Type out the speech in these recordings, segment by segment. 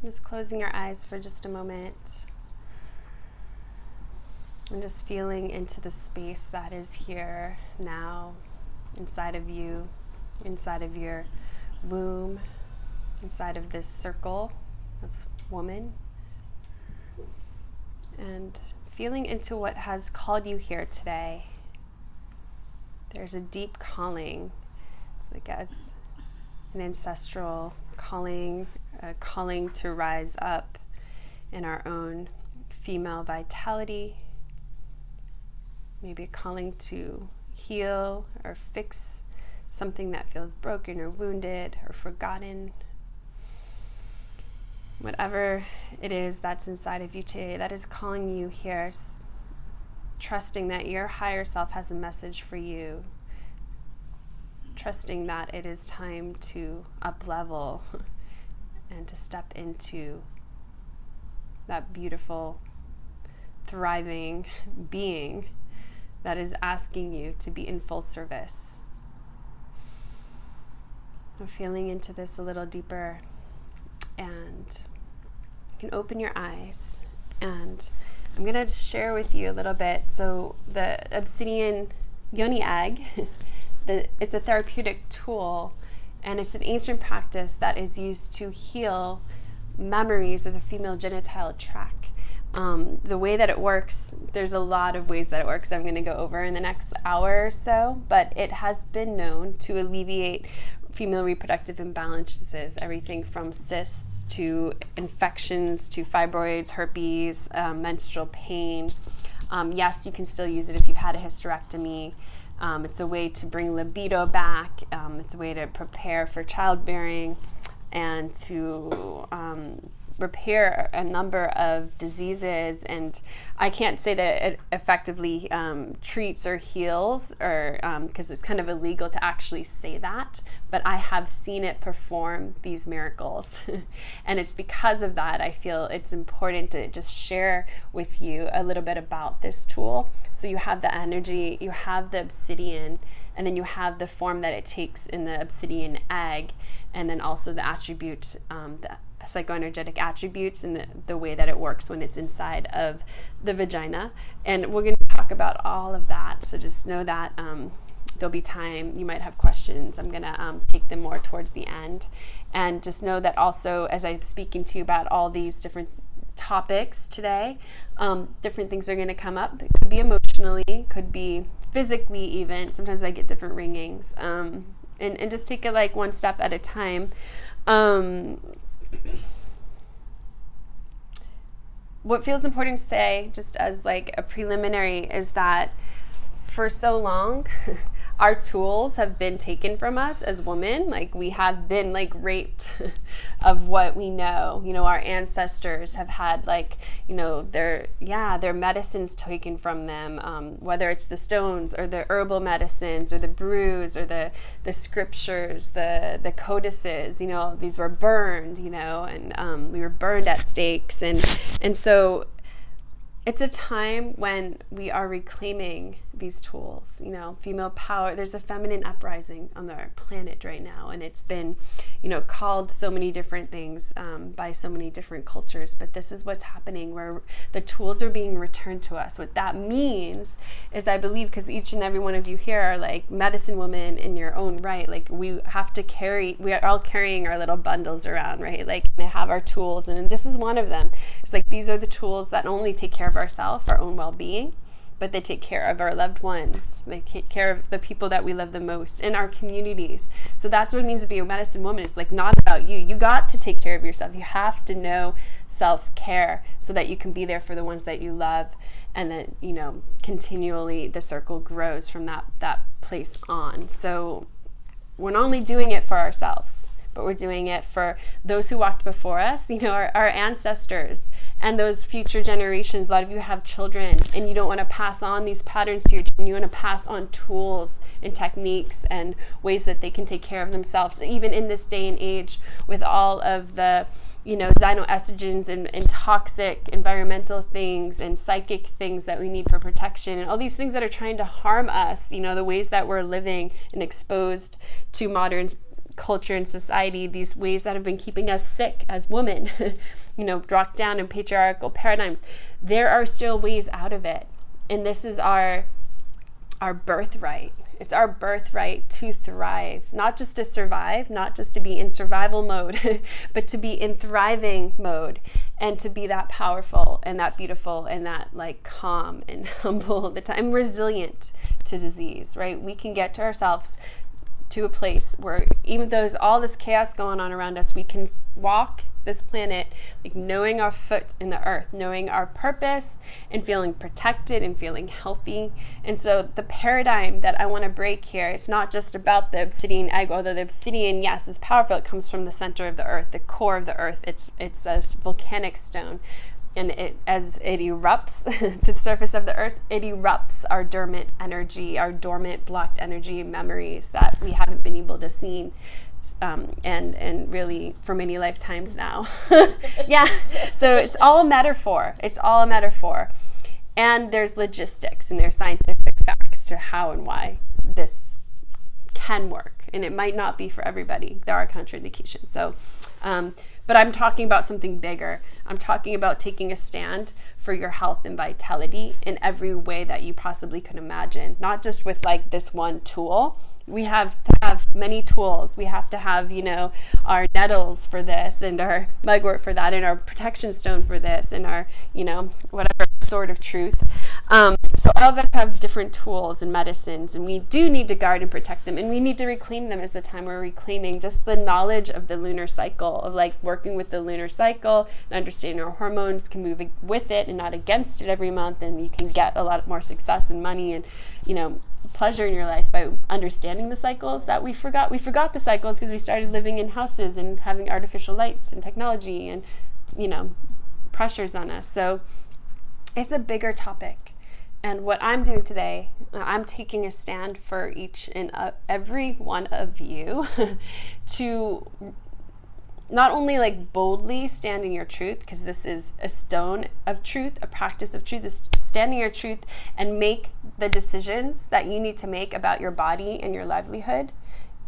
Just closing your eyes for just a moment and just feeling into the space that is here now, inside of you, inside of your womb, inside of this circle of woman, and feeling into what has called you here today. There's a deep calling. It's like as an ancestral calling, a calling to rise up in our own female vitality, maybe a calling to heal or fix something that feels broken or wounded or forgotten. Whatever it is that's inside of you today that is calling you here, trusting that your higher self has a message for you, trusting that it is time to up-level and to step into that beautiful, thriving being that is asking you to be in full service. I'm feeling into this a little deeper, and you can open your eyes, and I'm going to share with you a little bit. So the Obsidian Yoni Egg, it's a therapeutic tool, and it's an ancient practice that is used to heal memories of the female genital tract. The way that it works, there's a lot of ways that it works that I'm going to go over in the next hour or so, but it has been known to alleviate female reproductive imbalances, everything from cysts to infections to fibroids, herpes, menstrual pain. Yes, you can still use it if you've had a hysterectomy. It's a way to bring libido back. It's a way to prepare for childbearing and to repair a number of diseases. And I can't say that it effectively treats or heals, or because it's kind of illegal to actually say that, but I have seen it perform these miracles. And it's because of that I feel it's important to just share with you a little bit about this tool. So you have the energy, you have the obsidian, and then you have the form that it takes in the obsidian egg, and then also the attributes, the psychoenergetic attributes, and the way that it works when it's inside of the vagina. And we're going to talk about all of that, so just know that there'll be time. You might have questions. I'm going to take them more towards the end. And just know that also, as I'm speaking to you about all these different topics today, different things are going to come up. It could be emotionally, could be physically even. Sometimes I get different ringings. And just take it like one step at a time. What feels important to say, just as like a preliminary, is that for so long our tools have been taken from us as women. Like, we have been like raped of what we know. You know, our ancestors have had like, you know, their medicines taken from them, whether it's the stones or the herbal medicines or the brews or the scriptures, the codices, you know, these were burned, you know, and we were burned at stakes. And so it's a time when we are reclaiming these tools, you know, female power. There's a feminine uprising on our planet right now, and it's been, you know, called so many different things by so many different cultures, but this is what's happening, where the tools are being returned to us. What that means is, I believe, because each and every one of you here are like medicine women in your own right, like we are all carrying our little bundles around, right? Like, they have our tools, and this is one of them. It's like, these are the tools that not only take care of ourselves, our own well-being, but they take care of our loved ones. They take care of the people that we love the most in our communities. So that's what it means to be a medicine woman. It's like not about you. You got to take care of yourself. You have to know self-care so that you can be there for the ones that you love. And then, you know, continually the circle grows from that place on. So we're not only doing it for ourselves, but we're doing it for those who walked before us, you know, our ancestors and those future generations. A lot of you have children, and you don't want to pass on these patterns to your children. You want to pass on tools and techniques and ways that they can take care of themselves, even in this day and age with all of the, you know, xenoestrogens and toxic environmental things and psychic things that we need for protection, and all these things that are trying to harm us, you know, the ways that we're living and exposed to modern culture and society, these ways that have been keeping us sick as women, rocked down in patriarchal paradigms, there are still ways out of it. And this is our birthright. It's our birthright to thrive, not just to survive, not just to be in survival mode, but to be in thriving mode, and to be that powerful and that beautiful and that like calm and humble all the time, resilient to disease, right? We can get to ourselves to a place where even though there's all this chaos going on around us, we can walk this planet like knowing our foot in the earth, knowing our purpose, and feeling protected and feeling healthy. And so the paradigm that I want to break here, it's not just about the obsidian egg, although the obsidian, yes, is powerful. It comes from the center of the earth, the core of the earth. It's a volcanic stone. And as it erupts to the surface of the earth, it erupts our dormant energy, our dormant blocked energy memories that we haven't been able to see, and really for many lifetimes now. Yeah, so it's all a metaphor. It's all a metaphor. And there's logistics and there's scientific facts to how and why this can work. And it might not be for everybody. There are contraindications. So, but I'm talking about something bigger. I'm talking about taking a stand for your health and vitality in every way that you possibly could imagine, not just with like this one tool. We have to have many tools. We have to have, our nettles for this, and our mugwort for that, and our protection stone for this, and our, whatever sword of truth. So all of us have different tools and medicines, and we do need to guard and protect them, and we need to reclaim them as the time we're reclaiming just the knowledge of the lunar cycle, of like working with the lunar cycle and understanding our hormones, can move with it and not against it every month, and you can get a lot more success and money and, pleasure in your life by understanding the cycles that we forgot. We forgot the cycles because we started living in houses and having artificial lights and technology and, pressures on us. So it's a bigger topic. And what I'm doing today, I'm taking a stand for each and every one of you to not only like boldly stand in your truth, because this is a stone of truth, a practice of truth, is standing your truth and make the decisions that you need to make about your body and your livelihood,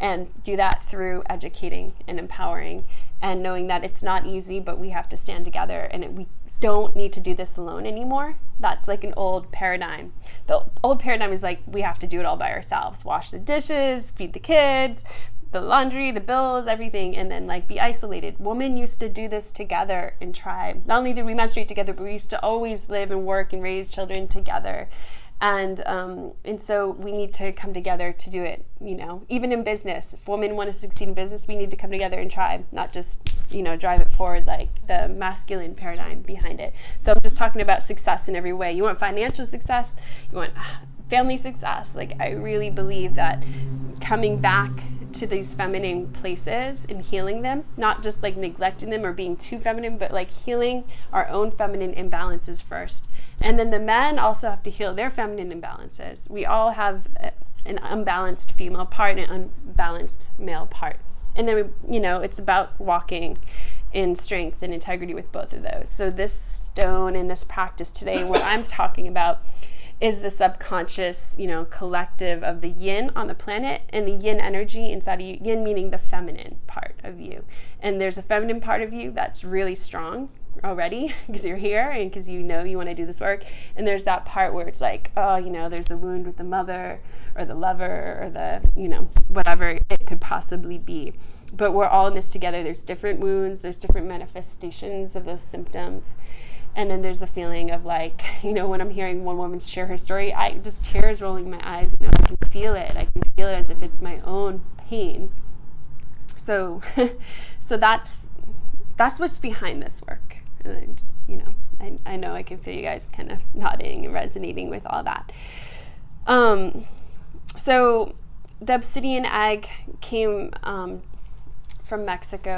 and do that through educating and empowering and knowing that it's not easy, but we have to stand together, and we don't need to do this alone anymore. That's like an old paradigm. The old paradigm is like we have to do it all by ourselves, wash the dishes, feed the kids, the laundry, the bills, everything, and then like be isolated. Women used to do this together in tribe. Not only did we menstruate together, but we used to always live and work and raise children together. And so we need to come together to do it, even in business. If women want to succeed in business, we need to come together in tribe, not just, drive it forward like the masculine paradigm behind it. So I'm just talking about success in every way. You want financial success, you want family success. Like I really believe that coming back to these feminine places and healing them, not just like neglecting them or being too feminine, but like healing our own feminine imbalances first. And then the men also have to heal their feminine imbalances. We all have an unbalanced female part and an unbalanced male part. And then, it's about walking in strength and integrity with both of those. So this stone and this practice today, what I'm talking about is the subconscious, collective of the yin on the planet and the yin energy inside of you. Yin meaning the feminine part of you. And there's a feminine part of you that's really strong already because you're here and because you want to do this work. And there's that part where it's like, there's the wound with the mother or the lover or the, whatever it could possibly be. But we're all in this together. There's different wounds. There's different manifestations of those symptoms. And then there's the feeling of like, when I'm hearing one woman share her story, just tears rolling my eyes, I can feel it. I can feel it as if it's my own pain. So that's what's behind this work. And, I know I can feel you guys kind of nodding and resonating with all that. So the obsidian egg came from Mexico.